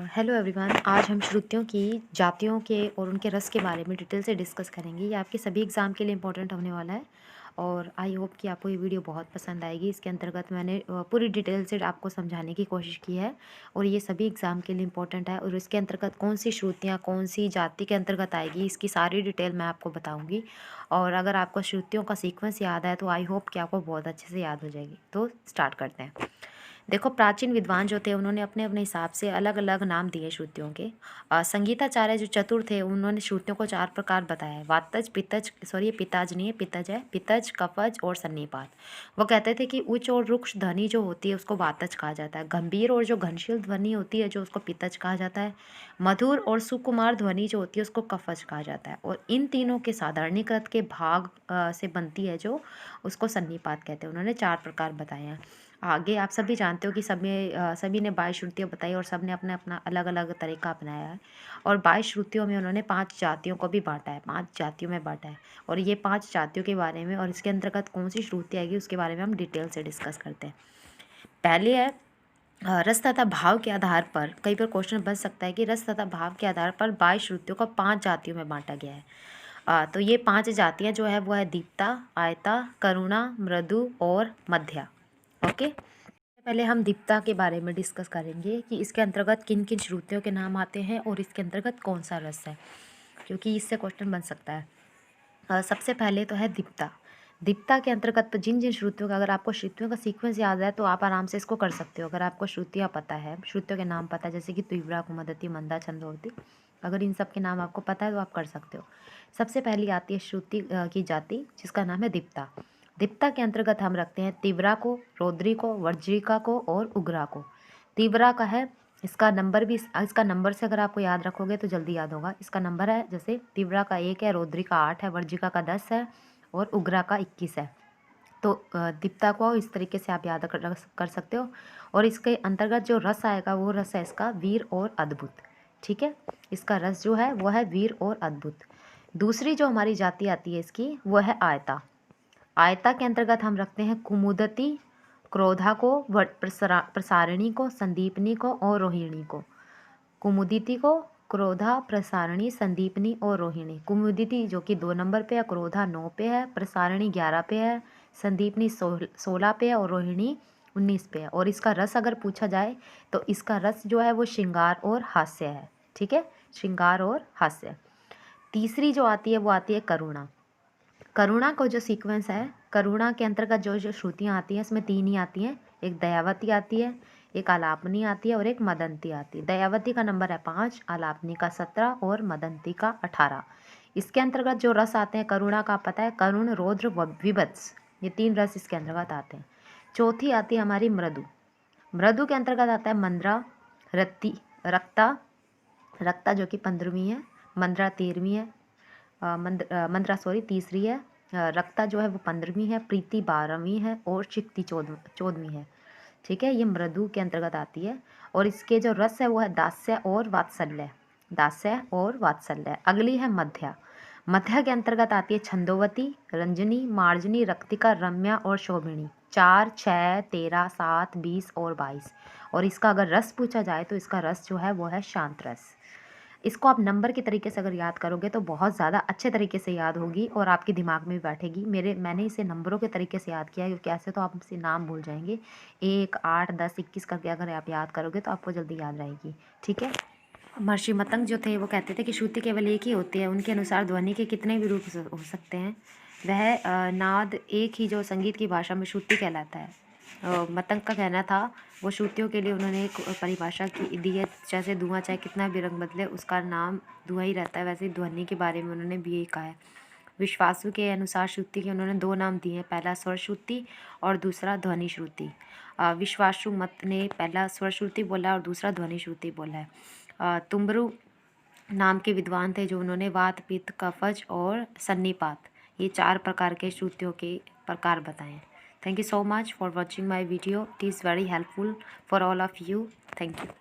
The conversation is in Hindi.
Hello everyone. आज हम श्रुतियों की जातियों के और उनके रस के बारे में डिटेल से डिस्कस करेंगे। ये आपके सभी एग्ज़ाम के लिए इम्पोर्टेंट होने वाला है और आई होप कि आपको ये वीडियो बहुत पसंद आएगी। इसके अंतर्गत मैंने पूरी डिटेल से आपको समझाने की कोशिश की है और ये सभी एग्ज़ाम के लिए इम्पोर्टेंट है। और इसके अंतर्गत कौन सी श्रुतियाँ कौन सी जाति के अंतर्गत आएगी, इसकी सारी डिटेल मैं आपको बताऊँगी। और अगर आपको श्रुतियों का सीक्वेंस याद है तो आई होप कि आपको बहुत अच्छे से याद हो जाएगी। तो स्टार्ट करते हैं। देखो, प्राचीन विद्वान जो थे उन्होंने अपने अपने हिसाब से अलग अलग नाम दिए श्रुतियों के। संगीताचार्य जो चतुर थे उन्होंने श्रुतियों को 4 प्रकार बताया। वातज, पितज, सॉरी पिताज नहीं है, पितज है, पितज, कफज और सन्निपात। वो कहते थे कि उच्च और रुक्ष ध्वनि जो होती है उसको वातज कहा जाता है। गंभीर और जो घनशील ध्वनि होती है जो उसको पितज कहा जाता है। मधुर और सुकुमार ध्वनि जो होती है उसको कफज कहा जाता है। और इन तीनों के साधारणीकृत के भाग से बनती है जो उसको सन्निपात कहते हैं। उन्होंने 4 प्रकार बताए हैं। आगे आप सभी जानते हो कि सभी ने 22 श्रुतियाँ बताई और सब ने अपना अपना अलग अलग तरीका अपनाया है। और 22 श्रुतियों में उन्होंने 5 जातियों को भी बांटा है, 5 जातियों में बांटा है। और ये 5 जातियों के बारे में और इसके अंतर्गत कौन सी श्रुति आएगी उसके बारे में हम डिटेल से डिस्कस करते हैं। पहले है रस तथा भाव के आधार पर। कई बार क्वेश्चन बन सकता है कि रस तथा भाव के आधार पर 22 श्रुतियों को 5 जातियों में बांटा गया है। तो ये 5 जातियाँ जो है वो है दीप्ता, आयता, करुणा, मृदु और मध्या। ओके, पहले हम दीप्ता के बारे में डिस्कस करेंगे कि इसके अंतर्गत किन किन श्रुतियों के नाम आते हैं और इसके अंतर्गत कौन सा रस है, क्योंकि इससे क्वेश्चन बन सकता है। सबसे पहले तो है दीप्ता। दीप्ता के अंतर्गत जिन जिन श्रुतियों का, अगर आपको श्रुतियों का सीक्वेंस याद है तो आप आराम से इसको कर सकते हो। अगर आपको श्रुतियाँ पता है, श्रुतियों के नाम पता है, जैसे कि तीव्रा, कुमदती, मंदा, छंदोवती, अगर इन सब के नाम आपको पता है तो आप कर सकते हो। सबसे पहली आती है श्रुति की जाति जिसका नाम है दीप्ता। दीप्ता के अंतर्गत हम रखते हैं तीव्रा को, रौद्री को, वर्ज्रिका को और उग्रा को। तीव्रा का है, इसका नंबर भी, इसका नंबर से अगर आपको याद रखोगे तो जल्दी याद होगा। इसका नंबर है, जैसे तीव्रा का 1 है, रौद्री का 8 है, वर्ज्रिका का 10 है और उग्रा का 21 है। तो दीप्ता को इस तरीके से आप याद कर सकते हो। और इसके अंतर्गत जो रस आएगा वो रस है इसका वीर और अद्भुत। ठीक है, इसका रस जो है वो है वीर और अद्भुत। दूसरी जो हमारी जाति आती है इसकी वो है आयता। आयता के अंतर्गत हम रखते हैं कुमुदती, क्रोधा को, प्रसारिणी को, संदीपनी को और रोहिणी को। कुमुदिती को, क्रोधा, प्रसारिणी, संदीपनी और रोहिणी। कुमुदिती जो कि 2 नंबर पे है, क्रोधा 9 पे है, प्रसारिणी 11 पे है, संदीपनी 16 पे है और रोहिणी 19 पे है। और इसका रस अगर पूछा जाए तो इसका रस जो है वो श्रृंगार और हास्य है। ठीक है, श्रृंगार और हास्य। तीसरी जो आती है वो आती है करुणा। करुणा को जो सीक्वेंस है, करुणा के अंतर्गत जो जो श्रुतियाँ आती हैं इसमें 3 ही आती हैं। एक दयावती आती है, एक आलापनी आती है और एक मदंती आती है। दयावती का नंबर है 5, आलापनी का 17 और मदंती का 18। इसके अंतर्गत जो रस आते हैं करुणा का पता है, करुण, रौद्र, विभत्स, ये 3 रस इसके अंतर्गत आते हैं। चौथी आती है हमारी मृदु। मृदु के अंतर्गत आता है मंद्रा, रत्ती, रक्ता, रक्ता जो कि 15वीं है, मंद्रा 13वीं है, मंद्रा सॉरी तीसरी है, रक्ता जो है वो 15वीं है, प्रीति 12वीं है और चिक्ति 14वीं है। ठीक है, ये मृदु के अंतर्गत आती है। और इसके जो रस है वो है दास्य और वात्सल्य, दास्य और वात्सल्य। अगली है मध्या। मध्या के अंतर्गत आती है छंदोवती, रंजनी, मार्जनी, रक्तिका, रम्या और शोभिनी। 4, 6, 13, 7, 20 और 22। और इसका अगर रस पूछा जाए तो इसका रस जो है वो है शांत रस। इसको आप नंबर के तरीके से अगर याद करोगे तो बहुत ज़्यादा अच्छे तरीके से याद होगी और आपके दिमाग में भी बैठेगी। मैंने इसे नंबरों के तरीके से याद किया है क्योंकि ऐसे तो आप इसे नाम भूल जाएंगे। 1, 8, 10, 21 करके अगर आप याद करोगे तो आपको जल्दी याद रहेगी। ठीक है, महर्षि मतंग जो थे वो कहते थे कि श्रुति केवल एक ही होती है। उनके अनुसार ध्वनि के कितने भी रूप हो सकते हैं। वह नाद एक ही जो संगीत की भाषा में श्रुति कहलाता है। मतंग का कहना था, वो श्रुतियों के लिए उन्होंने एक परिभाषा की दी है, जैसे धुआं चाहे कितना भी रंग बदले उसका नाम धुआं ही रहता है, वैसे ही ध्वनि के बारे में उन्होंने भी यही कहा है। विश्वासु के अनुसार श्रुति के उन्होंने 2 नाम दिए हैं, पहला स्वर श्रुति और दूसरा ध्वनि श्रुति। विश्वासु मत ने पहला स्वर श्रुति बोला और दूसरा ध्वनि श्रुति बोला है। तुम्बरु नाम के विद्वान थे जो उन्होंने वात, पित्त, कफज और सन्निपात, ये 4 प्रकार के श्रुतियों के प्रकार बताए। Thank you so much for watching my video. It is very helpful for all of you. Thank you.